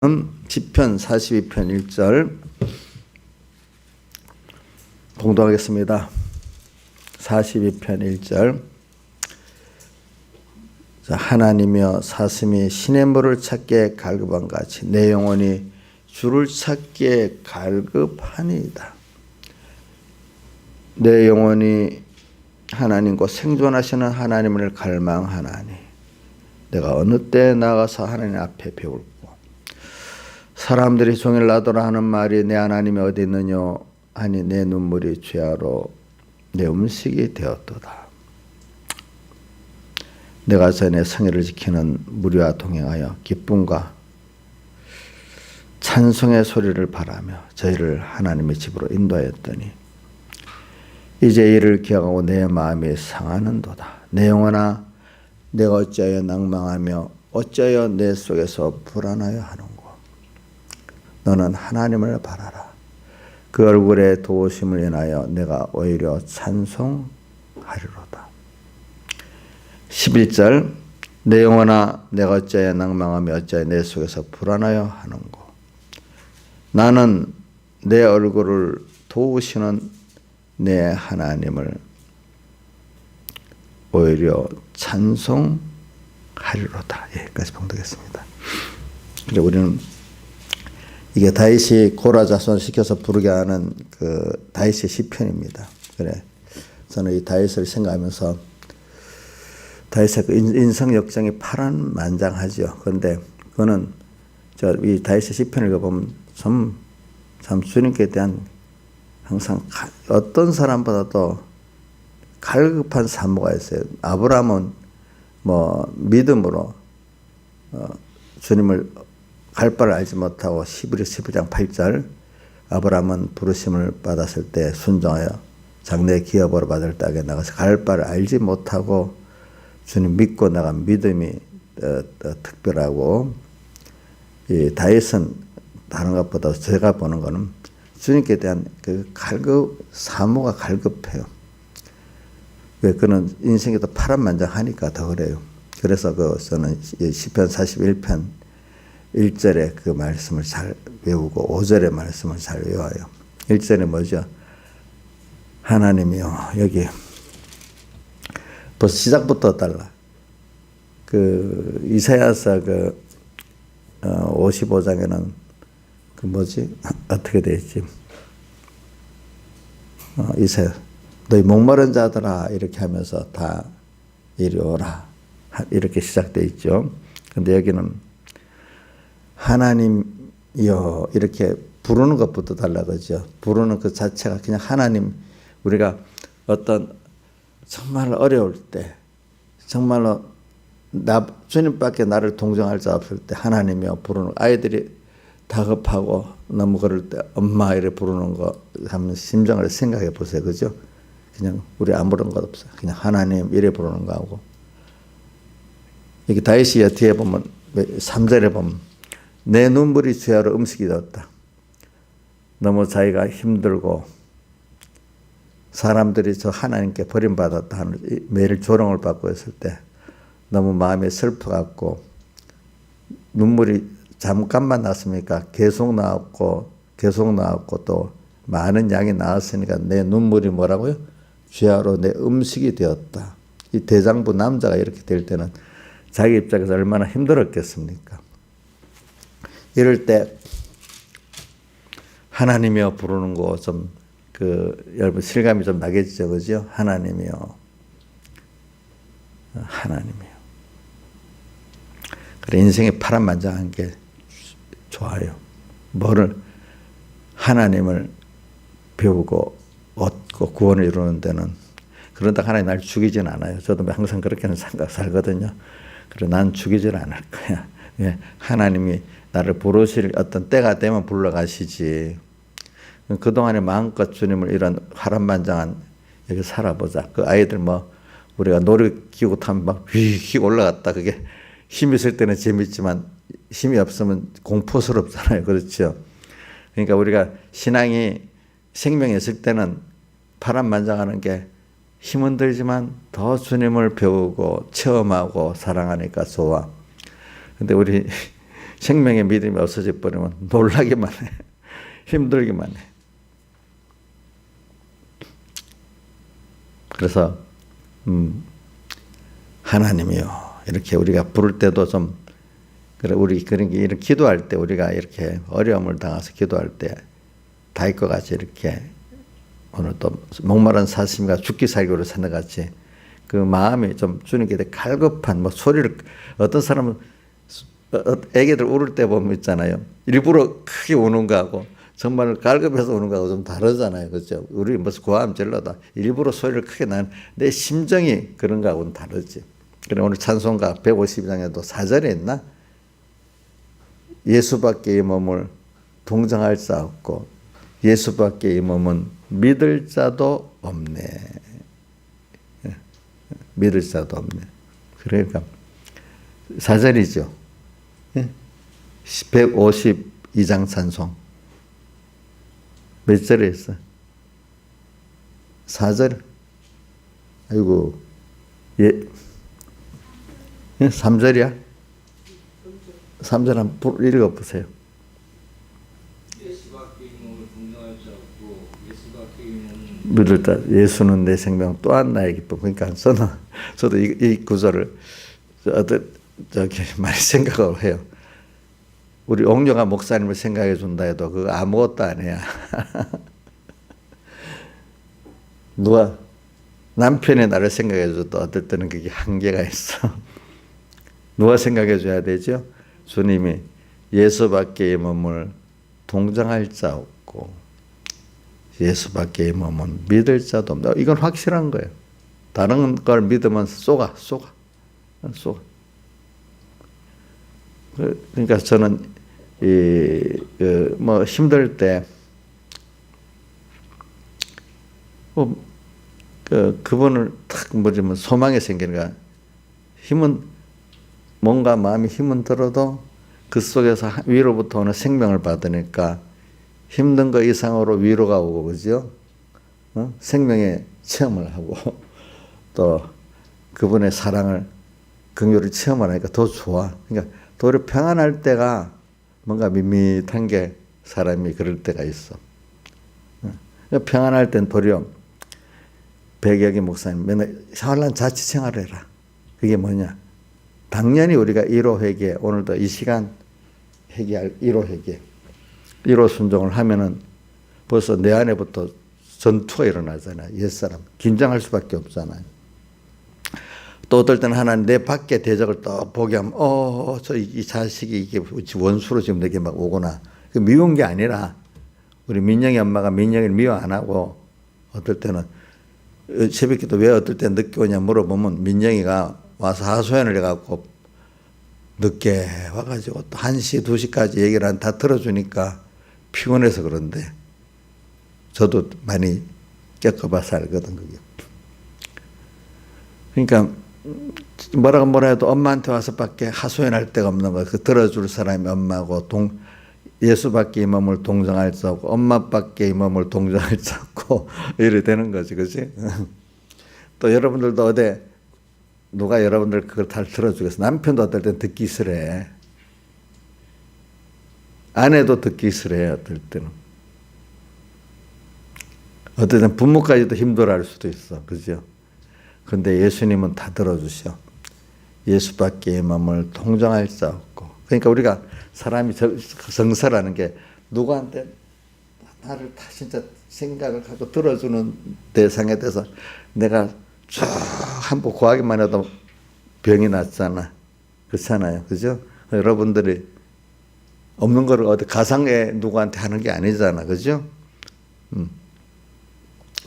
시편 42편 1절 봉독하겠습니다. 42편 1절. 하나님이여 사슴이 시냇물을 찾기에 갈급한 같이 내 영혼이 주를 찾기에 갈급하니이다. 내 영혼이 하나님과 생존하시는 하나님을 갈망하나니 내가 어느 때에 나가서 하나님 앞에 배울까. 사람들이 종일 나더라 하는 말이 내 하나님이 어디 있느냐 하니 내 눈물이 죄하로 내 음식이 되었도다. 내가 전에 성회를 지키는 무리와 동행하여 기쁨과 찬송의 소리를 바라며 저희를 하나님의 집으로 인도하였더니 이제 이를 기억하고 내 마음이 상하는도다. 내 영혼아 내가 어찌하여 낭망하며 어찌하여 내 속에서 불안하여 하는고. 너는 하나님을 바라라. 그 얼굴의 도우심을 인하여 내가 오히려 찬송하리로다. 11절 내 영혼아 내가 어찌하여 낭망하며 어찌하여 내 속에서 불안하여 하는고. 나는 내 얼굴을 도우시는 내 하나님을 오히려 찬송하리로다. 여기까지 봉독했습니다. 그래 우리는 이게 다윗이 고라 자손을 시켜서 부르게 하는 그 다윗의 시편입니다. 그래 저는 이 다윗을 생각하면서 다윗의 그 인성 역정이 파란만장하죠. 그런데 그거는 이 다윗의 시편을 읽어보면 참 주님께 대한 항상 어떤 사람보다도 갈급한 사모가 있어요. 아브라함은 믿음으로 주님을 갈 바를 알지 못하고 11장 8절 아브라함은 부르심을 받았을 때 순종하여 장래 기업으로 받을 땅에 나가서 갈 바를 알지 못하고 주님 믿고 나간 믿음이 특별하고 이 다윗은 다른 것보다 제가 보는 거는 주님께 대한 그 사모가 갈급해요. 왜 그는 인생이 더 파란만장하니까 더 그래요. 그래서 저는 시편 41편 1절에 그 말씀을 잘 외우고 5절의 말씀을 잘 외워요. 1절에 뭐죠? 하나님이요. 여기 벌써 시작부터 달라. 그 이사야서 55장에는 어떻게 되어 있지? 이사야 너희 목마른 자들아 이렇게 하면서 다 이리 오라 이렇게 시작되어 있죠. 근데 여기는 하나님이여 이렇게 부르는 것부터 달라 그러죠. 부르는 그 자체가 그냥 하나님. 우리가 어떤 정말 어려울 때 정말로 주님밖에 나를 동정할 자 없을 때 하나님이여 부르는. 아이들이 다급하고 너무 그럴 때 엄마 이래 부르는 거 하면 심정을 생각해 보세요. 그죠? 그냥 우리 아무런 것 없어요. 그냥 하나님 이래 부르는 거하고. 여기 다윗이 뒤에 보면 3절에 보면 내 눈물이 죄하로 음식이 되었다. 너무 자기가 힘들고 사람들이 저 하나님께 버림받았다 하는 매일 조롱을 받고 있을 때 너무 마음이 슬퍼갖고 눈물이 잠깐만 났습니까? 계속 나왔고 또 많은 양이 나왔으니까 내 눈물이 뭐라고요? 죄하로 내 음식이 되었다. 이 대장부 남자가 이렇게 될 때는 자기 입장에서 얼마나 힘들었겠습니까? 이럴 때 하나님이여 부르는 거 좀 여러분 실감이 좀 나겠죠, 그죠? 하나님이여, 하나님이여. 그래 인생이 파란만장한 게 좋아요. 하나님을 배우고 얻고 구원을 이루는 데는 그런다 하나님 날 죽이진 않아요. 저도 항상 그렇게는 살거든요. 그래 난 죽이질 않을 거야. 예, 하나님이 나를 부르실 어떤 때가 되면 불러가시지. 그동안에 마음껏 주님을 이런 파란만장한 여기 살아보자. 그 아이들 우리가 놀이기구 타면 막 휙 올라갔다. 그게 힘이 있을 때는 재밌지만 힘이 없으면 공포스럽잖아요. 그렇죠? 그러니까 우리가 신앙이 생명이 있을 때는 파란만장하는 게 힘은 들지만 더 주님을 배우고 체험하고 사랑하니까 좋아. 근데 우리 생명의 믿음이 없어져 버리면 놀라기만 해. 힘들기만 해. 그래서 하나님이요, 이렇게 우리가 부를 때도 좀, 그래, 우리 그런 게 이렇게 기도할 때, 우리가 이렇게 어려움을 당해서 기도할 때 다윗과 같이 이렇게 오늘 또 목마른 사슴이가 죽기 살기로 산다같이 그 마음이 좀 주님께 갈급한, 뭐 소리를, 어떤 사람은 애기들 울을 때 보면 있잖아요, 일부러 크게 우는 거하고 정말 갈급해서 우는 거하고 좀 다르잖아요, 그렇죠? 우리 무슨 고함 질러다 일부러 소리를 크게 나는 내 심정이 그런 거하고는 다르지. 그래, 오늘 찬송가 152장에도 4절에 있나? 예수밖에 이 몸을 동정할 자 없고 예수밖에 이 몸은 믿을 자도 없네. 믿을 자도 없네. 그러니까 4절이죠. 152장 찬송 몇 절에 있어? 4절. 아이고, 예, 3절이야? 3절 한번 읽어보세요. 믿을 자, 예수는 내 생명 또한 나의 기쁨. 그러니까 저도 이 구절을 저기 많이 생각을 해요. 우리 옥룡아 목사님을 생각해 준다 해도 그거 아무것도 아니야. 누가 남편이 나를 생각해 줘도 어떨 때는 그게 한계가 있어. 누가 생각해 줘야 되죠? 주님이 예수밖에 이 몸을 동정할 자 없고 예수밖에 이 몸은 믿을 자도 없다. 이건 확실한 거예요. 다른 걸 믿으면 쏘가. 그러니까 저는 뭐 힘들 때 그분을 탁 뭐지면 소망이 생기니까 힘은 뭔가 마음이 힘은 들어도 그 속에서 위로부터 오는 생명을 받으니까 힘든 거 이상으로 위로가 오고, 그죠? 생명의 체험을 하고 또 그분의 사랑을, 긍휼을 체험을 하니까 더 좋아. 그러니까 도리어 평안할 때가 뭔가 밋밋한 게 사람이 그럴 때가 있어. 평안할 땐 도리어 백여기 목사님 맨날 샤왈란 자치생활을 해라. 그게 뭐냐? 당연히 우리가 1호 회개, 오늘도 이 시간 회개할 1호 회개, 1호 순종을 하면은 벌써 내 안에부터 전투가 일어나잖아요. 옛사람. 긴장할 수밖에 없잖아요. 또 어떨 때는 하나님 내 밖에 대적을 또 보게 하면, 이 자식이 이게 원수로 지금 내게 막 오구나. 미운 게 아니라 우리 민영이 엄마가 민영이를 미워 안 하고 어떨 때는 새벽기도 왜 어떨 때 늦게 오냐 물어보면 민영이가 와서 하소연을 해갖고 늦게 와가지고 또 1시, 2시까지 얘기를 다 들어주니까 피곤해서 그런데 저도 많이 겪어봐서 알거든, 그게. 그러니까 뭐라 해도 엄마한테 와서밖에 하소연할 데가 없는 거야. 그 들어줄 사람이 엄마고 예수밖에 이 몸을 동정할 수 없고 엄마밖에 이 몸을 동정할 수 없고 이래 되는 거지, 그렇지? 또 여러분들도 어디 누가 여러분들 그걸 다 들어주겠어? 남편도 어떨 땐 듣기 싫어해. 아내도 듣기 싫어해, 어떨 때는. 어떨 땐 부모까지도 힘들어할 수도 있어, 그죠? 근데 예수님은 다 들어주셔. 예수밖에 이 몸을 동정할 수 없고. 그러니까 우리가 사람이 정서라는 게 누구한테 나를 다 진짜 생각을 하고 들어주는 대상에 대해서 내가 쭉 한번 구하기만 해도 병이 났잖아. 그렇잖아요. 그죠? 여러분들이 없는 거를 어디 가상에 누구한테 하는 게 아니잖아. 그죠?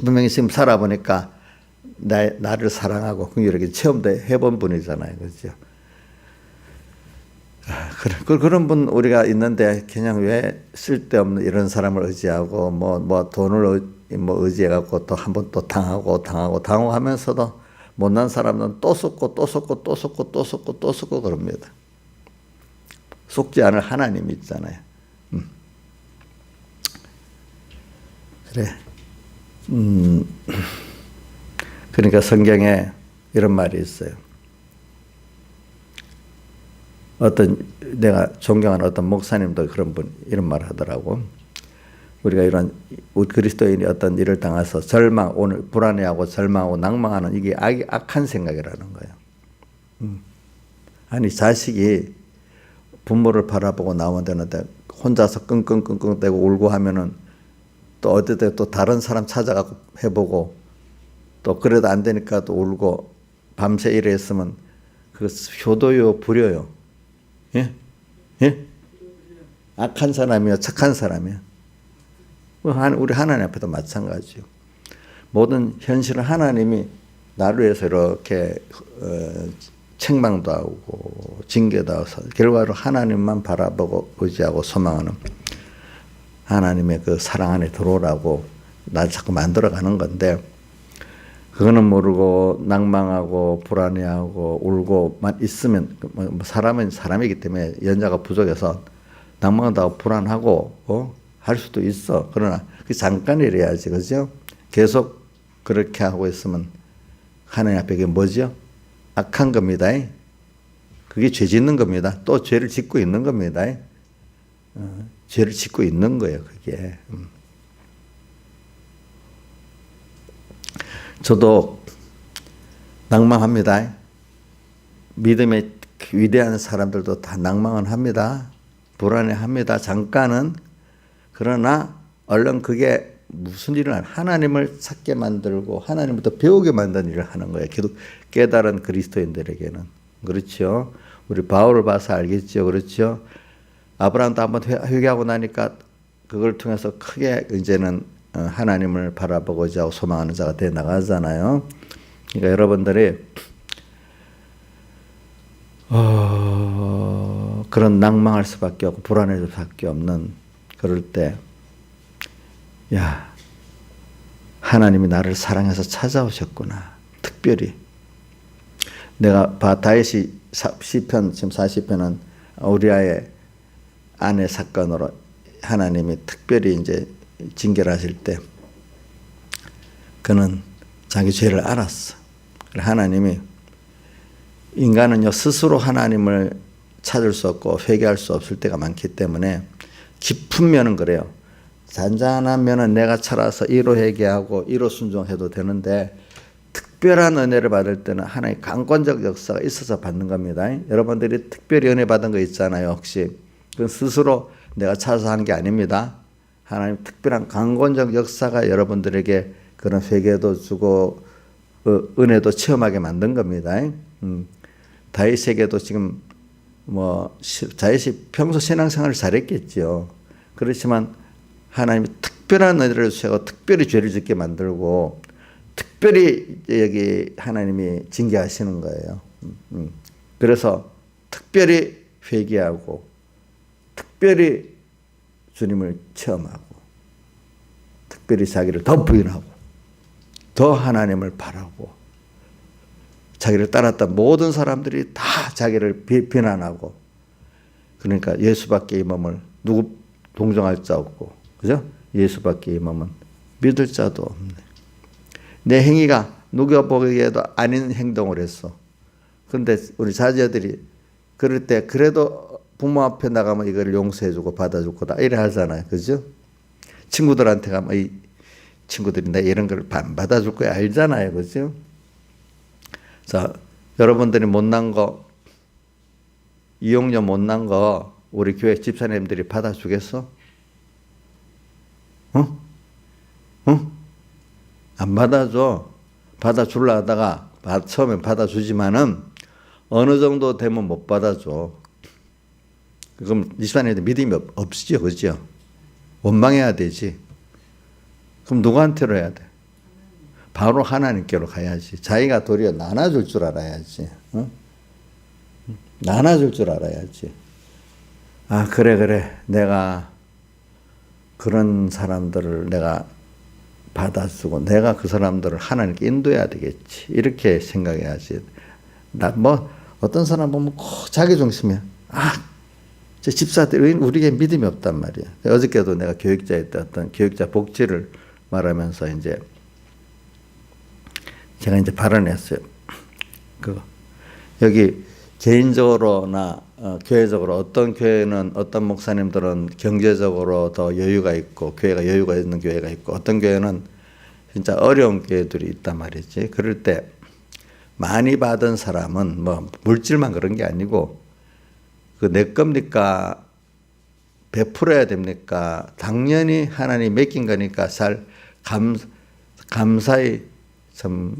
분명히 지금 살아보니까 나를 사랑하고 이렇게 체험도 해본 분이잖아요. 그죠? 그런 분 우리가 있는데 그냥 왜 쓸데없는 이런 사람을 의지하고 뭐 돈을 의지해갖고 또 한 번 또 당하고 하면서도 못난 사람은 또 속고 그럽니다. 속지 않을 하나님이 있잖아요. 그래. 그러니까 성경에 이런 말이 있어요. 어떤 내가 존경하는 어떤 목사님도 그런 분 이런 말 하더라고. 우리가 이런 그리스도인이 어떤 일을 당해서 오늘 불안해하고 절망하고 낭망하는 이게 악한 생각이라는 거예요. 아니 자식이 부모를 바라보고 나오면 되는데 혼자서 끙끙대고 울고 하면은 또 어디다 또 다른 사람 찾아가고 해보고 또 그래도 안 되니까 또 울고 밤새 이래 했으면 그 효도요 불효요? 예? 예? 악한 사람이요 착한 사람이요? 우리 하나님 앞에도 마찬가지요. 모든 현실은 하나님이 나를 위해서 이렇게 책망도 하고 징계도 하고 결과로 하나님만 바라보고 의지하고 소망하는 하나님의 그 사랑 안에 들어오라고 날 자꾸 만들어가는 건데 그거는 모르고 낭망하고 불안해하고 울고만 있으면 사람은 사람이기 때문에 연자가 부족해서 낭망하고 불안하고 할 수도 있어. 그러나 그 잠깐이래야지, 그죠? 계속 그렇게 하고 있으면 하나님 앞에 그게 뭐죠? 악한 겁니다. 그게 죄 짓는 겁니다. 또 죄를 짓고 있는 겁니다. 죄를 짓고 있는 거예요, 그게. 저도 낭망합니다. 믿음의 위대한 사람들도 다 낭망은 합니다. 불안해합니다. 잠깐은. 그러나 얼른 그게 무슨 일을 하나님을 찾게 만들고 하나님부터 배우게 만드는 일을 하는 거예요. 깨달은 그리스도인들에게는. 그렇죠. 우리 바울을 봐서 알겠죠. 그렇죠. 아브라함도 한번 회개하고 나니까 그걸 통해서 크게 이제는 하나님을 바라보고자 하고 소망하는 자가 돼 나가잖아요. 그러니까 여러분들이 그런 낭망할 수밖에 없고 불안할 수밖에 없는 그럴 때 야, 하나님이 나를 사랑해서 찾아오셨구나. 특별히 내가 다윗이 시편 지금 40편은 우리아의 아내 사건으로 하나님이 특별히 이제 징계를 하실 때 그는 자기 죄를 알았어. 하나님이 인간은요 스스로 하나님을 찾을 수 없고 회개할 수 없을 때가 많기 때문에 깊은 면은 그래요. 잔잔한 면은 내가 찾아서 이로 회개하고 이로 순종해도 되는데 특별한 은혜를 받을 때는 하나님의 강권적 역사가 있어서 받는 겁니다. 여러분들이 특별히 은혜 받은 거 있잖아요. 혹시 그건 스스로 내가 찾아서 한 게 아닙니다. 하나님 특별한 강권적 역사가 여러분들에게 그런 회개도 주고 은혜도 체험하게 만든 겁니다. 다윗에게도 지금 다윗이 평소 신앙생활을 잘했겠죠. 그렇지만 하나님이 특별한 은혜를 주시고 특별히 죄를 짓게 만들고 특별히 여기 하나님이 징계하시는 거예요. 그래서 특별히 회개하고 특별히 주님을 체험하고 특별히 자기를 더 부인하고 더 하나님을 바라고 자기를 따랐던 모든 사람들이 다 자기를 비난하고 그러니까 예수밖에 이 몸을 누구 동정할 자 없고 그죠? 예수밖에 이 몸은 믿을 자도 없네. 내 행위가 누가 보기에도 아닌 행동을 했어. 그런데 우리 자녀들이 그럴 때 그래도 부모 앞에 나가면 이걸 용서해주고 받아주고 다 이래 하잖아요. 그죠? 친구들한테 가면 이 친구들이 나 이런 걸 안 받아줄 거야 알잖아요. 그죠? 자, 여러분들이 못난 거, 이용료 못난 거 우리 교회 집사님들이 받아주겠어? 안 받아줘. 받아줄라 하다가 처음엔 받아주지만은 어느 정도 되면 못 받아줘. 그럼 집사님들 믿음이 없지요. 그죠? 원망해야 되지. 그럼 누구한테로 해야 돼? 바로 하나님께로 가야지. 자기가 도리어 나눠줄 줄 알아야지. 나눠줄 줄 알아야지. 아, 그래. 내가 그런 사람들을 내가 받아주고 내가 그 사람들을 하나님께 인도해야 되겠지. 이렇게 생각해야지. 어떤 사람 보면 꼭 자기 중심이야. 저 집사들 우리에게 믿음이 없단 말이야. 어저께도 내가 교육자에 어떤 교육자 복지를 말하면서 제가 발언했어요. 여기 개인적으로나 교회적으로 어떤 교회는 어떤 목사님들은 경제적으로 더 여유가 있고 교회가 여유가 있는 교회가 있고 어떤 교회는 진짜 어려운 교회들이 있단 말이지. 그럴 때 많이 받은 사람은 뭐 물질만 그런 게 아니고 그 내 겁니까? 베풀어야 됩니까? 당연히 하나님 맡긴 거니까 감사히 참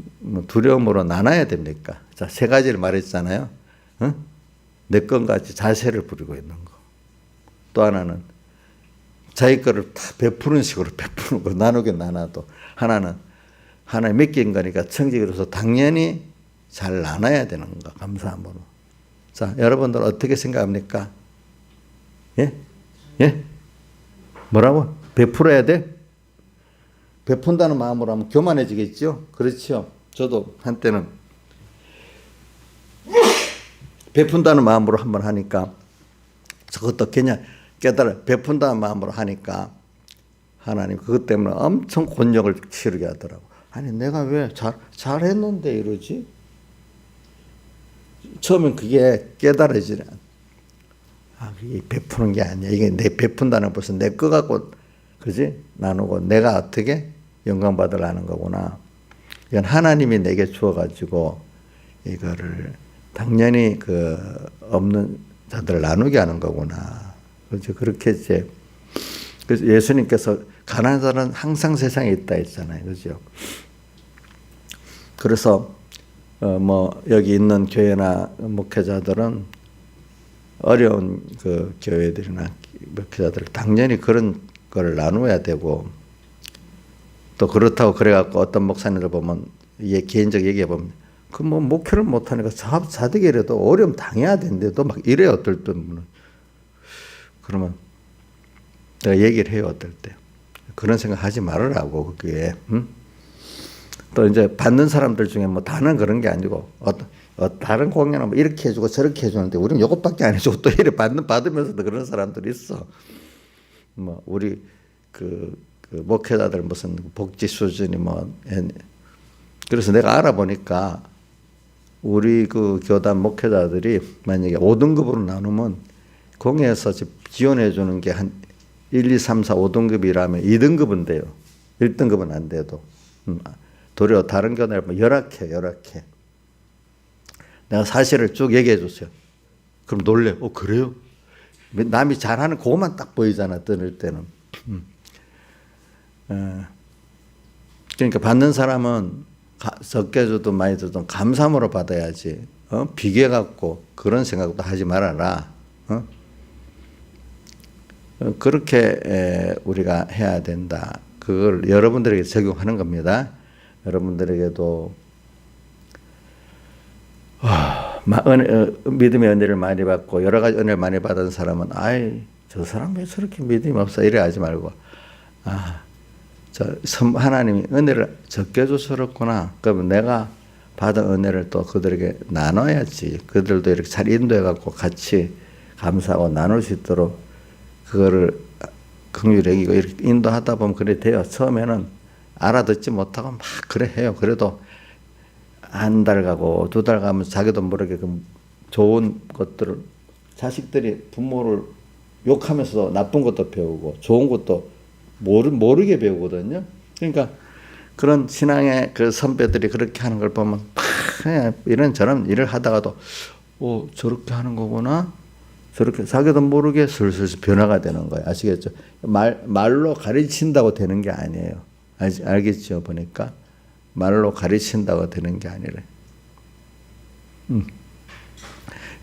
두려움으로 나눠야 됩니까? 자, 세 가지를 말했잖아요. 어? 내 것같이 자세를 부리고 있는 거. 또 하나는 자기 거를 다 베푸는 식으로 베푸는 거. 나누긴 나눠도. 하나는 하나님 맡긴 거니까 청지기로서 당연히 잘 나눠야 되는 거. 감사함으로. 자, 여러분들 어떻게 생각합니까? 예? 예? 뭐라고? 베풀어야 돼? 베푼다는 마음으로 하면 교만해지겠죠? 그렇죠? 저도 한때는 베푼다는 마음으로 한번 하니까 저것도 그냥 베푼다는 마음으로 하니까 하나님 그것 때문에 엄청 곤욕을 치르게 하더라고. 아니 내가 왜 잘했는데 이러지? 처음엔 그게 깨달아지네. 이게 베푸는 게 아니야. 이게 내 베푼다는 벌써 내 거 갖고 그지? 나누고 내가 어떻게 영광 받으라는 거구나. 이건 하나님이 내게 주어가지고 이거를 당연히 그 없는 자들 나누게 하는 거구나. 그렇죠. 그렇게 이제 그래서 예수님께서 가난한 자는 항상 세상에 있다 했잖아요. 그죠? 그래서 뭐 여기 있는 교회나 목회자들은 어려운 그 교회들이나 목회자들 당연히 그런 걸 나눠야 되고 또 그렇다고 그래갖고 어떤 목사님들 보면 개인적 얘기해 보면 그 뭐 목회를 못하니까 자득이라도 어려움 당해야 되는데도 막 이래 어떨 때는 그러면 내가 얘기를 해요 어떨 때 그런 생각 하지 말으라고 그게 또 이제 받는 사람들 중에 뭐 다는 그런 게 아니고 다른 공연은 뭐 이렇게 해주고 저렇게 해주는데 우리는 이것밖에 안 해주고 또 이래 받으면서도 그런 사람들이 있어. 뭐 우리 그 목회자들 무슨 복지 수준이 뭐 그래서 내가 알아보니까 우리 그 교단 목회자들이 만약에 5등급으로 나누면 공회에서 지원해 주는 게 한 1, 2, 3, 4, 5등급이라면 2등급은 돼요. 1등급은 안 돼도. 도리어 다른 교단에 열악해. 내가 사실을 쭉 얘기해 줬어요. 그럼 놀래. 그래요? 남이 잘하는 그것만 딱 보이잖아. 떠들 때는. 그러니까 받는 사람은 적게 줘도 많이 줘도 감사함으로 받아야지. 비교 갖고 그런 생각도 하지 말아라. 그렇게 우리가 해야 된다. 그걸 여러분들에게 적용하는 겁니다. 여러분들에게도 믿음의 은혜를 많이 받고 여러 가지 은혜를 많이 받은 사람은 저 사람 왜 저렇게 믿음이 없어 이래 하지 말고 하나님이 은혜를 적게 줘서였구나. 그러면 내가 받은 은혜를 또 그들에게 나눠야지. 그들도 이렇게 잘 인도해 갖고 같이 감사하고 나눌 수 있도록 그거를 긍휼히 여기고 이렇게 인도하다 보면 그래 돼요. 처음에는 알아듣지 못하고 막 그래 해요. 그래도 한 달 가고 2달 가면서 자기도 모르게 그 좋은 것들을 자식들이 부모를 욕하면서 나쁜 것도 배우고 좋은 것도 모르게 배우거든요. 그러니까 그런 신앙의 그 선배들이 그렇게 하는 걸 보면 이런저런 일을 하다가도 저렇게 하는 거구나. 저렇게 자기도 모르게 슬슬 변화가 되는 거예요. 아시겠죠? 말로 가르친다고 되는 게 아니에요. 알겠죠? 보니까 말로 가르친다고 되는 게 아니래.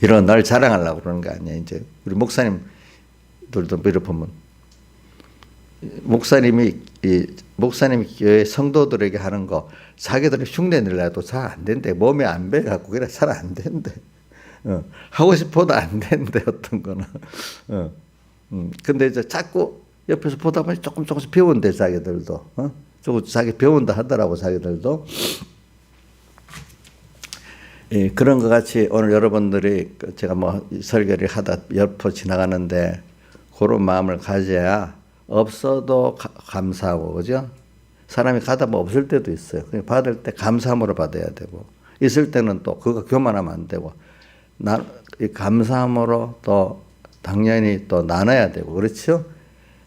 이런 날 자랑하려고 그러는 게 아니야. 이제 우리 목사님들도 이렇게 보면 목사님이 교회 성도들에게 하는 거 자기들은 흉내 내려도 잘 안 된대. 몸에 안 배갖고 그래 잘 안 된대. 하고 싶어도 안 된대 어떤 거는. 근데 이제 자꾸 옆에서 보다 보니 조금씩 배운대 자기들도. 조금 자기 배운다 하더라고 자기들도. 그런 것 같이 오늘 여러분들이 제가 뭐 설교를 하다 옆으로 지나가는데 그런 마음을 가져야 없어도 감사하고 그죠? 사람이 가다 뭐 없을 때도 있어요. 받을 때 감사함으로 받아야 되고 있을 때는 또 그거 교만하면 안 되고 이 감사함으로 또 당연히 또 나눠야 되고, 그렇죠?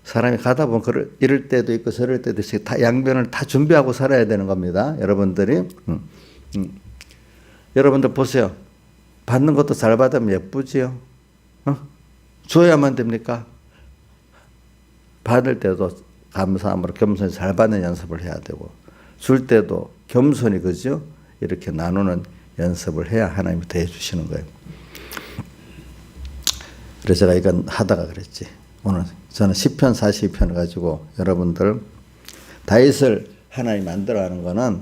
사람이 가다 보면 이럴 때도 있고 저럴 때도 있고 다 양변을 다 준비하고 살아야 되는 겁니다. 여러분들이. 여러분들 보세요. 받는 것도 잘 받으면 예쁘지요? 줘야만 됩니까? 받을 때도 감사함으로 겸손히 잘 받는 연습을 해야 되고, 줄 때도 겸손히, 그죠? 이렇게 나누는 연습을 해야 하나님이 더 해주시는 거예요. 그래서 제가 이건 하다가 그랬지. 오늘 저는 시편 42편을 가지고 여러분들 다윗을 하나님 만들어가는 거는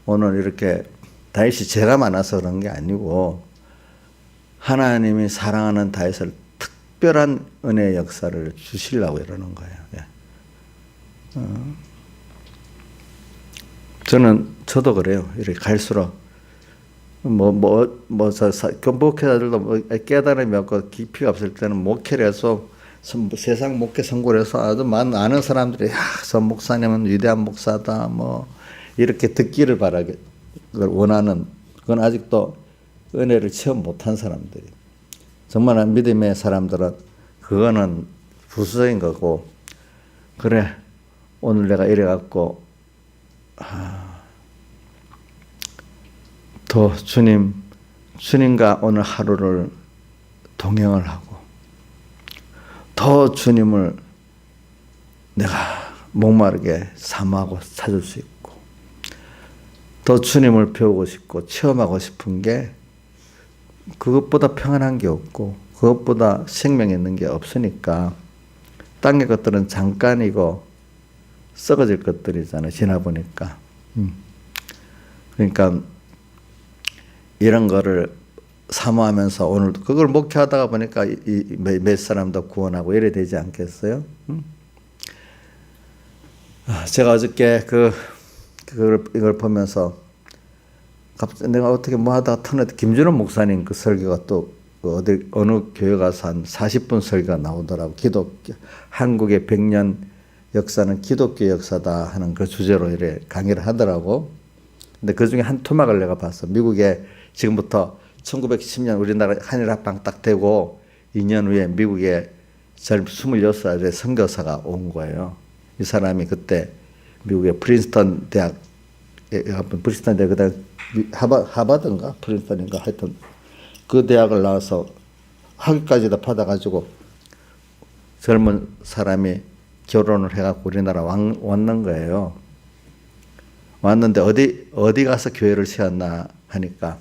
오늘 이렇게 다윗이 죄가 많아서 그런 게 아니고 하나님이 사랑하는 다윗을 특별한 은혜의 역사를 주시려고 이러는 거예요. 저도 그래요. 이렇게 갈수록 목회자들도 깨달음이 없고 깊이가 없을 때는 목회를 해서 세상 목회 선고를 해서 아주 많은 아는 사람들이 저 목사님은 위대한 목사다 이렇게 듣기를 원하는, 그건 아직도 은혜를 체험 못한 사람들이. 정말 믿음의 사람들은 그거는 부수적인 거고, 그래 오늘 내가 이래갖고 더 주님과 오늘 하루를 동행을 하고 더 주님을 내가 목마르게 사모하고 찾을 수 있고 더 주님을 배우고 싶고 체험하고 싶은 게 그것보다 평안한 게 없고 그것보다 생명 있는 게 없으니까 땅의 것들은 잠깐이고 썩어질 것들이잖아요. 지나보니까. 그러니까 이런 거를 사모하면서 오늘 그걸 목회하다가 보니까 몇 사람도 구원하고 이래 되지 않겠어요? 제가 어저께 이걸 보면서 갑자기 내가 어떻게 하다가 터는데 김준호 목사님 그 설교가 또 어느 교회 가서 한 40분 설교가 나오더라고. 한국의 100년 역사는 기독교 역사다 하는 그 주제로 이래 강의를 하더라고. 근데 그 중에 한 토막을 내가 봤어. 미국에 지금부터 1910년 우리나라 한일 합방 딱 되고 2년 후에 미국에 26살의 선교사가 온 거예요. 이 사람이 그때 미국의 프린스턴 대학, 그다음 하버드인가 프린스턴인가 하여튼 그 대학을 나와서 학위까지 다 받아가지고 젊은 사람이 결혼을 해갖고 우리나라 왔는 거예요. 왔는데 어디 가서 교회를 세웠나 하니까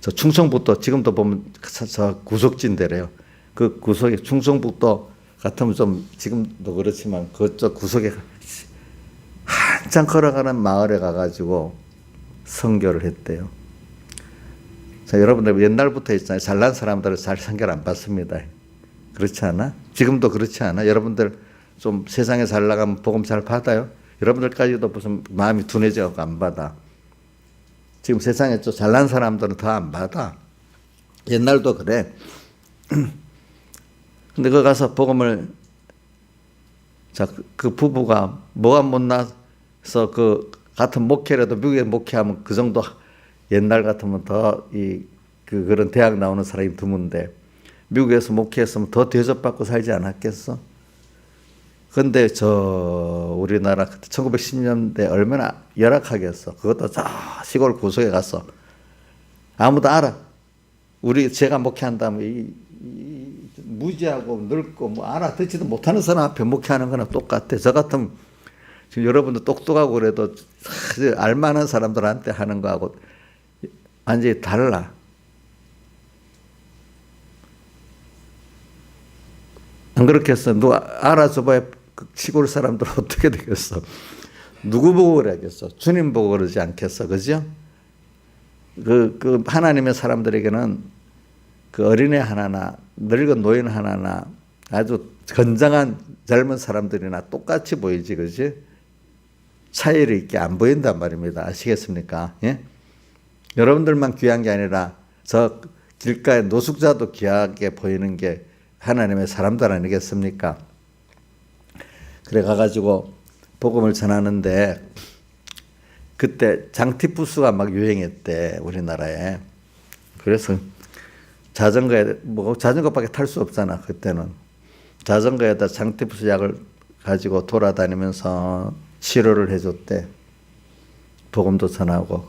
저 충청북도, 지금도 보면 저 구석진대래요. 그 구석에 충청북도 같으면 좀 지금도 그렇지만 그쪽 구석에 한참 걸어가는 마을에 가가지고 선교를 했대요. 자, 여러분들 옛날부터 있잖아요. 잘난 사람들은 잘 선교를 안 받습니다. 그렇지 않아? 지금도 그렇지 않아? 여러분들 좀 세상에 잘 나가면 복음 잘 받아요? 여러분들까지도 무슨 마음이 둔해져서 안 받아. 지금 세상에 좀 잘난 사람들은 더 안 받아. 옛날도 그래. 근데 그 가서 복음을, 자, 그 부부가 뭐가 못나서 그 같은 목회라도 미국에 목회하면 그 정도 옛날 같으면 더 그런 대학 나오는 사람이 드문데 미국에서 목회했으면 더 대접받고 살지 않았겠어? 근데 우리나라 1910년대 얼마나 열악하겠어. 그것도 저 시골 구석에 가서 아무도 알아. 제가 목회한다면 무지하고 늙고 알아듣지도 못하는 사람 앞에 목회하는 거나 똑같아. 저 같으면 지금 여러분도 똑똑하고 그래도 알만한 사람들한테 하는 거하고 완전히 달라. 안 그렇겠어? 누가 알아줘봐야 시골 사람들 어떻게 되겠어? 누구 보고 그래야겠어? 주님 보고 그러지 않겠어? 그죠? 그 하나님의 사람들에게는 그 어린애 하나나 늙은 노인 하나나 아주 건장한 젊은 사람들이나 똑같이 보이지, 그지? 차이를 있게 안 보인단 말입니다. 아시겠습니까? 예? 여러분들만 귀한 게 아니라 저 길가의 노숙자도 귀하게 보이는 게 하나님의 사람들 아니겠습니까? 그래 가가지고 복음을 전하는데 그때 장티푸스가 막 유행했대, 우리나라에. 그래서 자전거밖에 탈 수 없잖아, 그때는. 자전거에다 장티푸스 약을 가지고 돌아다니면서 치료를 해줬대. 복음도 전하고.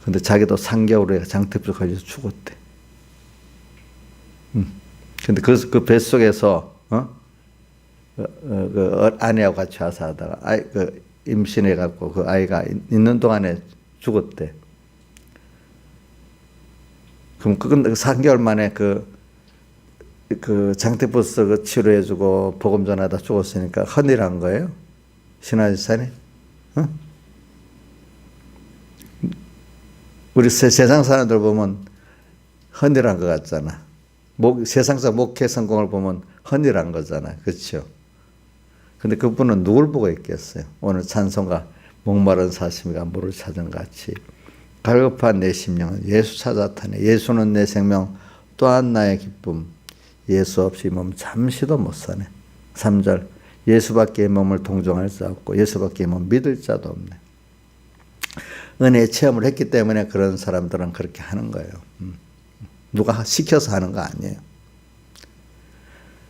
근데 자기도 3개월에 장티푸스 걸려서 죽었대. 근데 그 뱃속에서, 그 아내하고 같이 와서 하다가, 임신해갖고 그 아이가 있는 동안에 죽었대. 그럼 3개월 만에 그 장티푸스 치료해주고 복음 전하다 죽었으니까 헌일한 거예요? 신하지산이? 우리 세상 사람들 보면 헌일한 것 같잖아. 세상사 목회 성공을 보면 헌일한 거잖아. 그렇죠? 근데 그분은 누굴 보고 있겠어요? 오늘 찬송가 목마른 사슴이가 물을 찾은 같이 갈급한 내 심령은 예수 찾았다네. 예수는 내 생명 또한 나의 기쁨. 예수 없이 몸 잠시도 못 사네. 3절 예수밖에 몸을 동정할 수 없고 예수밖에 몸 믿을 자도 없네. 은혜의 체험을 했기 때문에 그런 사람들은 그렇게 하는 거예요. 누가 시켜서 하는 거 아니에요.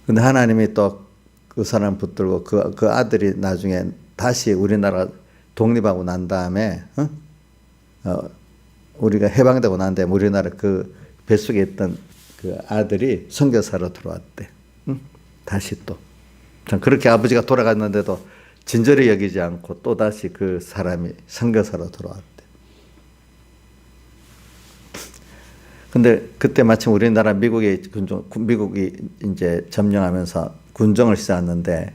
근데 하나님이 또 그 사람 붙들고 그 아들이 나중에 다시 우리나라 독립하고 난 다음에 우리가 해방되고 난 다음에 우리나라 그 뱃속에 있던 그 아들이 선교사로 들어왔대. 다시 또. 참 그렇게 아버지가 돌아갔는데도 진절히 여기지 않고 또다시 그 사람이 선교사로 들어왔대. 근데 그때 마침 우리나라 미국이 이제 점령하면서 군정을 시작했는데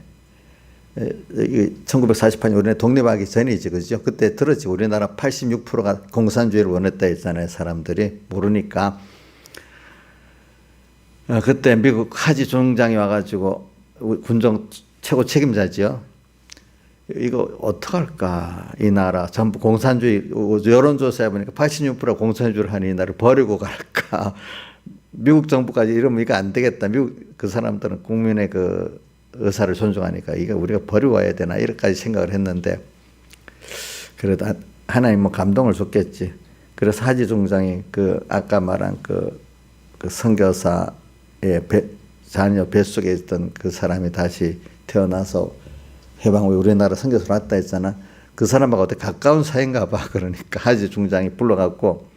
1948년 우리나라 독립하기 전이지, 그죠? 그때 들었지. 우리나라 86%가 공산주의를 원했다 했잖아요. 사람들이 모르니까. 그때 미국 하지 중장이 와가지고 군정 최고 책임자지요. 이거 어떡할까? 이 나라 전부 공산주의, 여론조사해 보니까 86%가 공산주의를 하는 이 나라를 버리고 갈까? 미국 정부까지 이러면 이거 안 되겠다. 미국 그 사람들은 국민의 그 의사를 존중하니까 이거 우리가 버리고 와야 되나 이렇게까지 생각을 했는데, 그래도 하나님 감동을 줬겠지. 그래서 하지 중장이 그 아까 말한 그 선교사의 자녀 뱃속에 있던 그 사람이 다시 태어나서 해방 후에 우리나라 선교사로 왔다 했잖아. 그 사람하고 어떻게 가까운 사이인가 봐. 그러니까 하지 중장이 불러갖고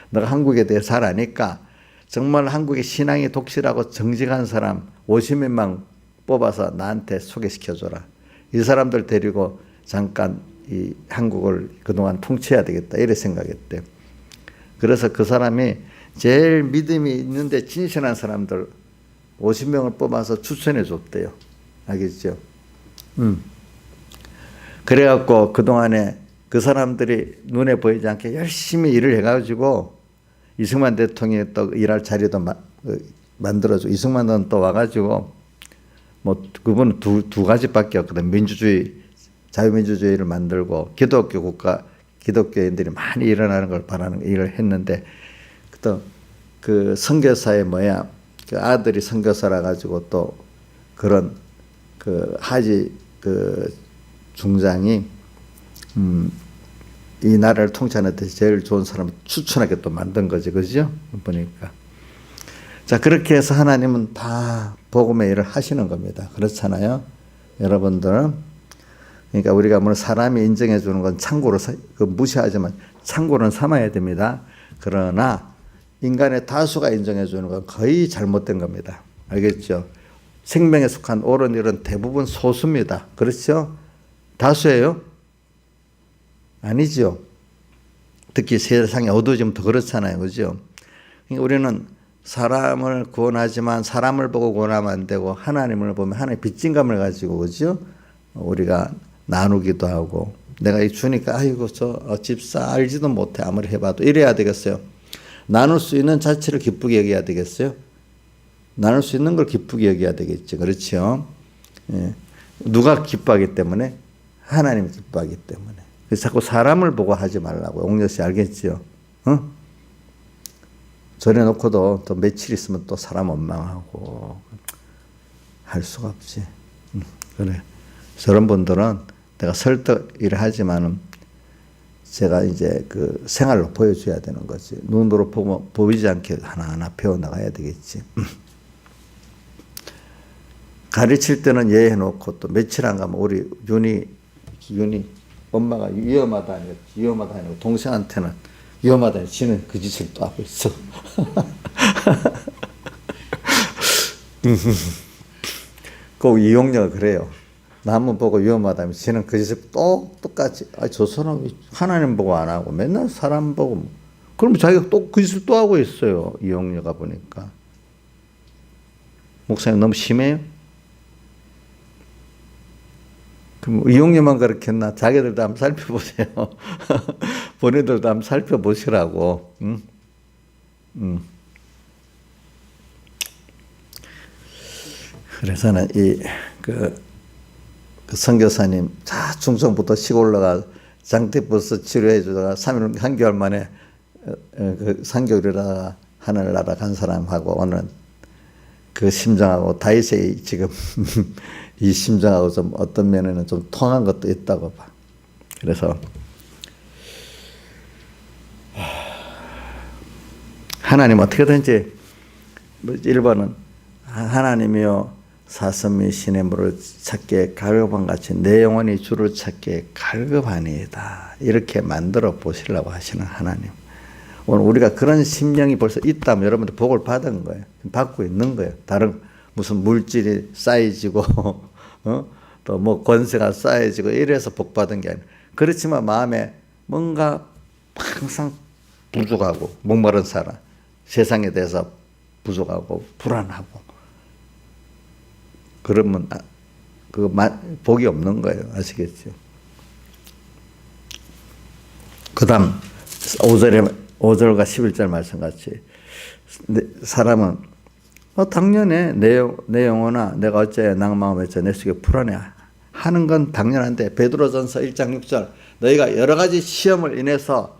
너가 한국에 대해 잘 아니까 정말 한국의 신앙이 독실하고 정직한 사람 50명만 뽑아서 나한테 소개시켜줘라. 이 사람들 데리고 잠깐 이 한국을 그동안 통치해야 되겠다. 이래 생각했대. 그래서 그 사람이 제일 믿음이 있는데 진실한 사람들 50명을 뽑아서 추천해 줬대요. 알겠죠? 그래갖고 그동안에 그 사람들이 눈에 보이지 않게 열심히 일을 해가지고 이승만 대통령이 또 일할 자리도 만들어주고, 이승만은 또 와가지고 뭐 그분은 두 가지밖에 없거든. 민주주의, 자유민주주의를 만들고 기독교 국가, 기독교인들이 많이 일어나는 걸 바라는 일을 했는데, 또 그 선교사의 그 아들이 선교사라 가지고 또 그런 그 하지 그 중장이 이 나라를 통치하는 데 제일 좋은 사람을 추천하게 또 만든 거지, 그죠? 보니까. 자, 그렇게 해서 하나님은 다 복음의 일을 하시는 겁니다. 그렇잖아요, 여러분들. 그러니까 우리가 뭐 사람이 인정해 주는 건 참고로 무시하지만 참고는 삼아야 됩니다. 그러나 인간의 다수가 인정해 주는 건 거의 잘못된 겁니다. 알겠죠? 생명에 속한 옳은 일은 대부분 소수입니다. 그렇죠? 다수예요? 아니죠. 특히 세상이 어두워지면 더 그렇잖아요. 그죠? 그러니까 우리는 사람을 구원하지만 사람을 보고 구원하면 안 되고 하나님을 보면 하나님의 빚진감을 가지고, 그죠? 우리가 나누기도 하고, 내가 이 주니까 아이고 저 집사 알지도 못해 아무리 해봐도 이래야 되겠어요? 나눌 수 있는 자체를 기쁘게 여겨야 되겠어요? 나눌 수 있는 걸 기쁘게 여겨야 되겠죠. 그렇죠? 예. 누가 기뻐하기 때문에? 하나님이 기뻐하기 때문에. 그래서 자꾸 사람을 보고 하지 말라고. 옥녀씨 알겠죠? 전에 놓고도 또 며칠 있으면 또 사람 원망하고 할 수가 없지. 그래. 저런 분들은 내가 설득 일을 하지만은 제가 이제 그 생활로 보여줘야 되는 거지. 눈으로 보이지 않게 하나하나 배워나가야 되겠지. 가르칠 때는 예해놓고 또 며칠 안 가면 우리 윤이 엄마가 위험하다니고 동생한테는 위험하다니 지는 그 짓을 또 하고 있어. 꼭 이용녀가 그래요. 남은 보고 위험하다면 지는 그 짓을 똑같이. 저 사람이 하나님 보고 안 하고 맨날 사람 보고. 그럼 자기가 또 그 짓을 또 하고 있어요. 이용녀가 보니까. 목사님 너무 심해요? 그럼 이용녀만 그렇게 했나? 자기들도 한번 살펴보세요. 본인들도 한번 살펴보시라고. 그래서는 그 선교사님 중성부터 시골 올라가 장티푸스 치료해 주다가 3일, 한개월 만에 그 상교리라 하늘나라 간 사람하고 오늘 그 심정하고 다윗의 지금 이 심정하고 좀 어떤 면에는 좀 통한 것도 있다고 봐. 그래서 하나님 어떻게든지 1번은 하나님이여 사슴이 신의 물을 찾기에 갈급한 같이 내 영혼이 주를 찾기에 갈급하니이다. 이렇게 만들어 보시려고 하시는 하나님. 오늘 우리가 그런 심령이 벌써 있다면 여러분들 복을 받은 거예요. 받고 있는 거예요. 다른 무슨 물질이 쌓여지고 또 뭐 권세가 쌓여지고 이래서 복 받은 게 아니라 그렇지만 마음에 뭔가 항상 부족하고 목마른 사람, 세상에 대해서 부족하고 불안하고 그러면 복이 없는 거예요. 아시겠죠? 그 다음 5절과 11절 말씀같이 사람은 당연해. 내 영혼아 내가 어째 낭망하며 내 속에 불안해 하는 건 당연한데 베드로전서 1장 6절 너희가 여러 가지 시험을 인해서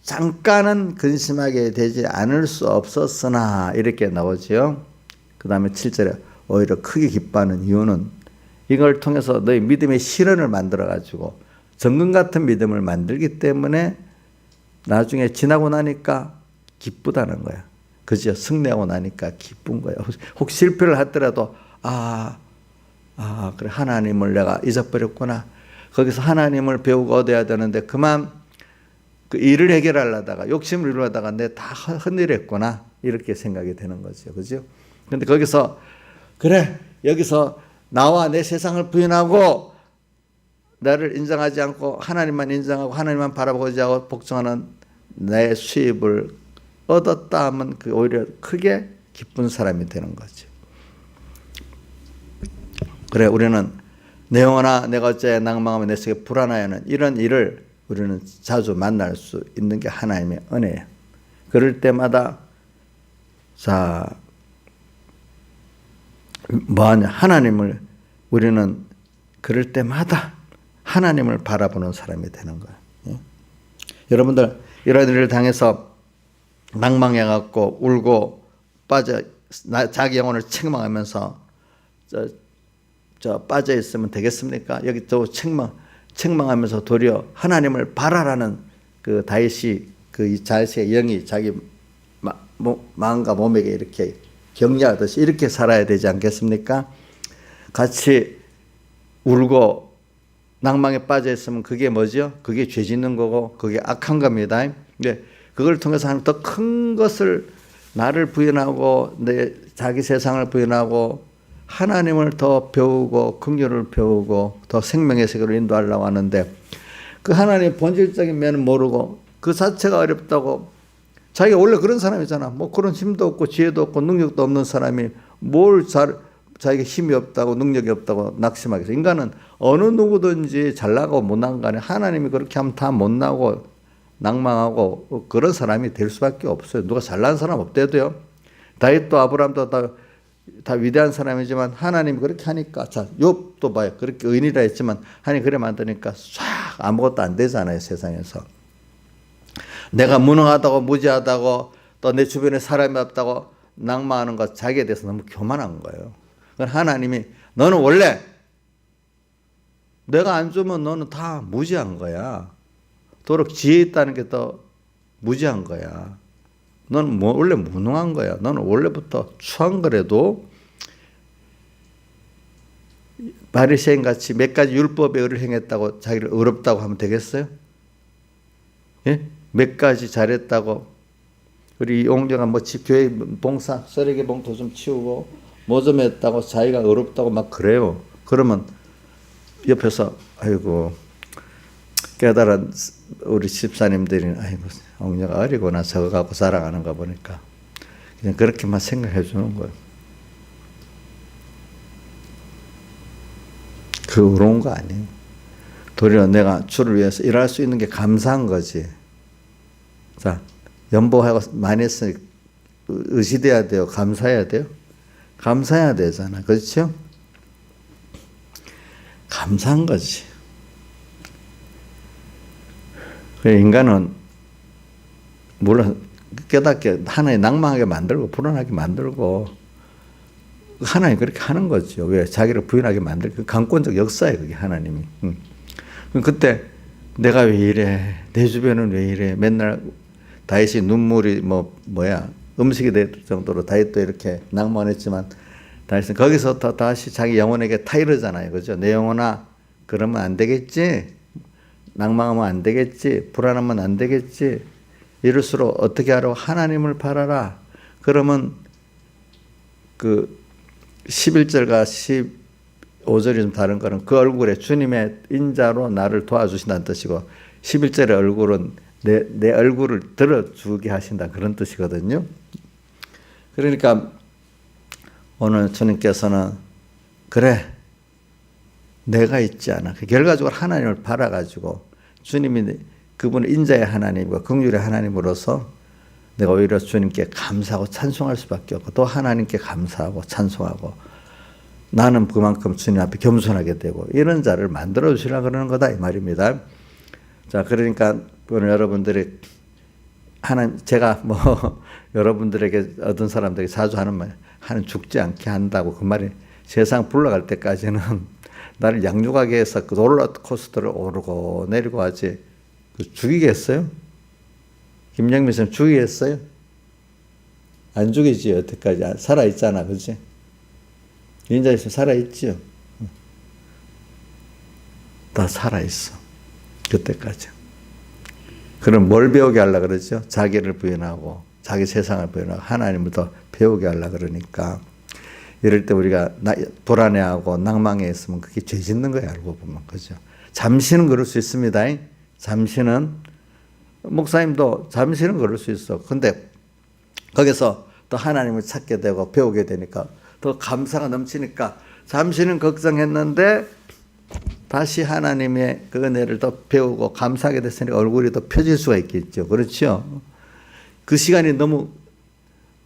잠깐은 근심하게 되지 않을 수 없었으나 이렇게 나오죠. 그 다음에 7절에 오히려 크게 기뻐하는 이유는 이걸 통해서 너희 믿음의 실현을 만들어 가지고 정금 같은 믿음을 만들기 때문에 나중에 지나고 나니까 기쁘다는 거야. 그죠? 승리하고 나니까 기쁜 거야. 혹시 실패를 하더라도 그래 하나님을 내가 잊어버렸구나. 거기서 하나님을 배우고 얻어야 되는데 그만 그 일을 해결하려다가 욕심을 이루려다가 내 다 헌일했구나 이렇게 생각이 되는 거죠. 그죠? 근데 거기서 그래 여기서 나와 내 세상을 부인하고 나를 인정하지 않고 하나님만 인정하고 하나님만 바라보지 않고 복종하는 내 수입을 얻었다 하면 그 오히려 크게 기쁜 사람이 되는 거죠. 그래 우리는 내 영혼아 내가 어째 낭망하며 내 속에 불안하여는 이런 일을 우리는 자주 만날 수 있는 게 하나님의 은혜예요. 그럴 때마다 뭐하냐 하나님을 우리는 그럴 때마다 하나님을 바라보는 사람이 되는 거예요. 예? 여러분들 이런 일을 당해서 낭망해갖고 울고 빠져 자기 영혼을 책망하면서 빠져 있으면 되겠습니까? 여기 또 책망하면서 도리어 하나님을 바라라는 그 다윗이 그 다윗의 영이 자기 마음과 몸에게 이렇게 격려하듯이 이렇게 살아야 되지 않겠습니까? 같이 울고 낭망에 빠져 있으면 그게 뭐죠? 그게 죄 짓는 거고 그게 악한 겁니다. 근데 그걸 통해서 하나님 더 큰 것을 나를 부인하고 내 자기 세상을 부인하고 하나님을 더 배우고 긍휼을 배우고 더 생명의 세계로 인도하려고 하는데 그 하나님의 본질적인 면은 모르고 그 자체가 어렵다고 자기가 원래 그런 사람이잖아. 뭐 그런 힘도 없고 지혜도 없고 능력도 없는 사람이 자기가 힘이 없다고 능력이 없다고 낙심하게 해서 인간은 어느 누구든지 잘나고 못난 간에 하나님이 그렇게 하면 다 못나고 낭망하고 그런 사람이 될 수밖에 없어요. 누가 잘난 사람 없대도요. 다윗도 아브라함도 다 위대한 사람이지만 하나님이 그렇게 하니까 욥도 봐요. 그렇게 의인이라 했지만 하나님이 그래 만드니까 싹 아무것도 안 되잖아요. 세상에서. 내가 무능하다고 무지하다고 또 내 주변에 사람이 없다고 낭망하는 것 자기에 대해서 너무 교만한 거예요. 하나님이 너는 원래 내가 안 주면 너는 다 무지한 거야. 도록 지혜 있다는 게 더 무지한 거야. 너는 뭐 원래 무능한 거야. 너는 원래부터 추한 거라도 바리새인 같이 몇 가지 율법에 의를 행했다고 자기를 어렵다고 하면 되겠어요? 예? 몇 가지 잘했다고 우리 용정아 뭐 교회 봉사 쓰레기 봉투 좀 치우고 뭐 좀 했다고 자기가 어렵다고 막 그래요. 그러면 옆에서 아이고 깨달은 우리 집사님들이 아이고 옹녀가 어리구나 저거 갖고 자랑하는 거 보니까 그냥 그렇게만 생각해 주는 거예요. 그 어려운 거 아니에요. 도리어 내가 주를 위해서 일할 수 있는 게 감사한 거지. 자, 연보하고 많이 했으니 의시돼야 돼요? 감사해야 돼요? 감사해야 되잖아. 그렇죠? 감사한 거지. 인간은 물론 깨닫게 하나님 낭망하게 만들고 불안하게 만들고 하나님 그렇게 하는 거죠. 왜? 자기를 부인하게 만들 그 강권적 역사예요. 그게 하나님이. 그때 내가 왜 이래? 내 주변은 왜 이래? 맨날 다윗이 눈물이 음식이 될 정도로 다윗도 이렇게 낭만했지만 다윗은 거기서 다시 자기 영혼에게 타이르잖아요. 그죠? 내 영혼아 그러면 안 되겠지? 낭망하면 안 되겠지? 불안하면 안 되겠지? 이럴수록 어떻게 하라고? 하나님을 바라라. 그러면 그 11절과 15절이 좀 다른 거는 그 얼굴에 주님의 인자로 나를 도와주신다는 뜻이고 11절의 얼굴은 내 얼굴을 들어주게 하신다 그런 뜻이거든요. 그러니까 오늘 주님께서는 그래 내가 있지 않아. 결과적으로 하나님을 바라가지고 주님이 그분은 인자의 하나님과 긍휼의 하나님으로서 내가 오히려 주님께 감사하고 찬송할 수밖에 없고 또 하나님께 감사하고 찬송하고 나는 그만큼 주님 앞에 겸손하게 되고 이런 자를 만들어 주시려고 그러는 거다 이 말입니다. 자, 그러니까 오늘 여러분들이 하나님 제가 여러분들에게 어떤 사람들에게 자주 하는 말 하나님 죽지 않게 한다고 그 말이 세상 불러갈 때까지는 나를 양육하게 해서 그 롤러코스터를 오르고 내리고 하지 죽이겠어요? 김영민 선생님 죽이겠어요? 안 죽이지 여태까지 살아있잖아 그렇지? 인자 있으면 살아있지요. 다 살아있어 그때까지. 그럼 뭘 배우게 하려고 그러죠? 자기를 부인하고 자기 세상을 부인하고 하나님을 더 배우게 하려고 그러니까 이럴 때 우리가 불안해하고 낭망해 있으면 그게 죄 짓는 거예요 알고 보면. 그죠? 잠시는 그럴 수 있습니다. 잠시는 목사님도 잠시는 그럴 수 있어. 근데 거기서 또 하나님을 찾게 되고 배우게 되니까 더 감사가 넘치니까 잠시는 걱정했는데 다시 하나님의 그 은혜를 더 배우고 감사하게 됐으니까 얼굴이 더 펴질 수가 있겠죠. 그렇죠? 그 시간이 너무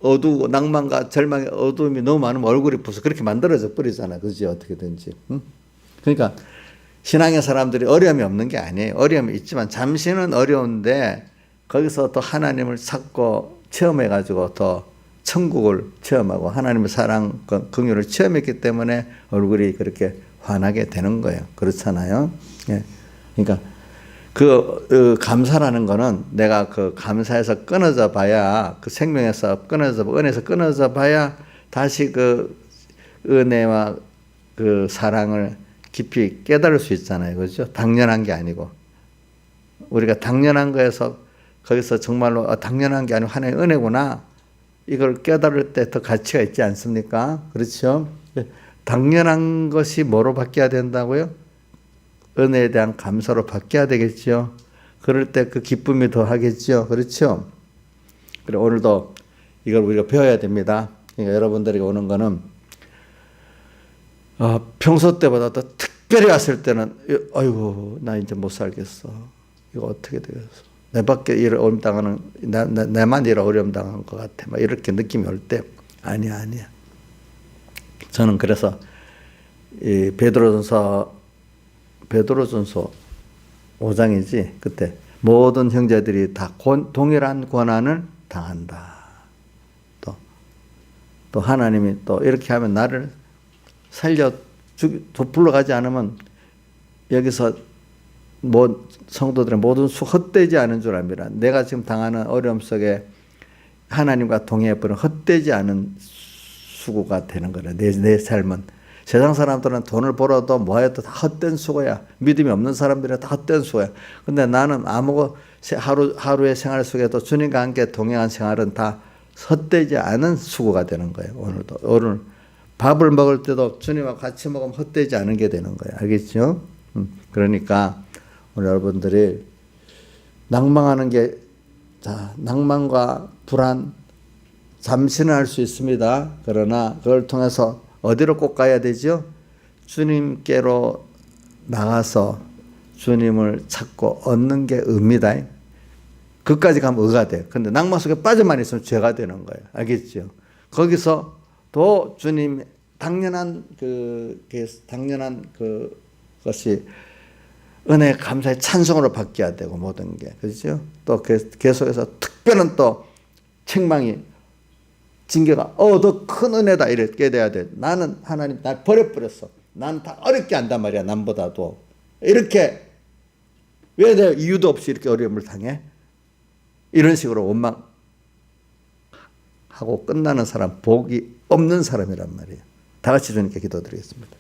어두우고 낭만과 절망의 어두움이 너무 많으면 얼굴이 부서 그렇게 만들어져 버리잖아. 그죠? 어떻게든지. 응? 그러니까 신앙의 사람들이 어려움이 없는 게 아니에요. 어려움이 있지만 잠시는 어려운데 거기서 또 하나님을 찾고 체험해가지고 더 천국을 체험하고 하나님의 사랑, 긍휼을 체험했기 때문에 얼굴이 그렇게 환하게 되는 거예요. 그렇잖아요. 예. 그러니까 그 감사라는 거는 내가 그 감사에서 끊어져 봐야 그 생명에서 끊어져 은혜에서 끊어져 봐야 다시 그 은혜와 그 사랑을 깊이 깨달을 수 있잖아요. 그렇죠? 당연한 게 아니고 우리가 당연한 거에서 거기서 정말로 당연한 게 아니고 하나의 은혜구나 이걸 깨달을 때 더 가치가 있지 않습니까? 그렇죠? 당연한 것이 뭐로 바뀌어야 된다고요? 은혜에 대한 감사로 바뀌어야 되겠죠. 그럴 때 그 기쁨이 더 하겠죠. 그렇죠? 그래 오늘도 이걸 우리가 배워야 됩니다. 그러니까 여러분들에게 오는 거는 평소 때보다 더 특별히 왔을 때는 아이고 나 이제 못 살겠어. 이거 어떻게 되겠어. 내 밖에 일을 어려움 당하는 내만 일을 어려움 당한 것 같아. 막 이렇게 느낌이 올 때 아니야. 저는 그래서 이 베드로전서 5장이지 그때 모든 형제들이 다 동일한 고난을 당한다. 또 하나님이 또 이렇게 하면 나를 살려 불러가지 않으면 여기서 뭐 성도들의 모든 수 헛되지 않은 줄 압니다. 내가 지금 당하는 어려움 속에 하나님과 동행해버리면 헛되지 않은 수고가 되는 거라. 내 삶은. 세상 사람들은 돈을 벌어도 뭐 해도 다 헛된 수고야. 믿음이 없는 사람들은 다 헛된 수고야. 근데 나는 하루의 생활 속에도 주님과 함께 동행한 생활은 다 헛되지 않은 수고가 되는 거예요. 오늘도. 오늘 밥을 먹을 때도 주님과 같이 먹으면 헛되지 않은 게 되는 거예요. 알겠죠? 그러니까 오늘 여러분들이 낭망하는 게, 낭만과 불안, 잠시는 할 수 있습니다. 그러나 그걸 통해서 어디로 꼭 가야 되죠? 주님께로 나가서 주님을 찾고 얻는 게 의입니다. 그까지 가면 의가 돼요. 근데 낭만 속에 빠져만 있으면 죄가 되는 거예요. 알겠죠? 거기서 또 주님 당연한 그것이 은혜 감사의 찬송으로 바뀌어야 되고 모든 게. 그렇죠? 또 계속해서 특별한 또 책망이 징계가 더 큰 은혜다 이렇게 돼야 돼. 나는 하나님 날 버려버렸어. 난 다 어렵게 한단 말이야. 남보다도. 이렇게 왜 내가 이유도 없이 이렇게 어려움을 당해? 이런 식으로 원망하고 끝나는 사람 복이 없는 사람이란 말이에요. 다 같이 주님께 기도드리겠습니다.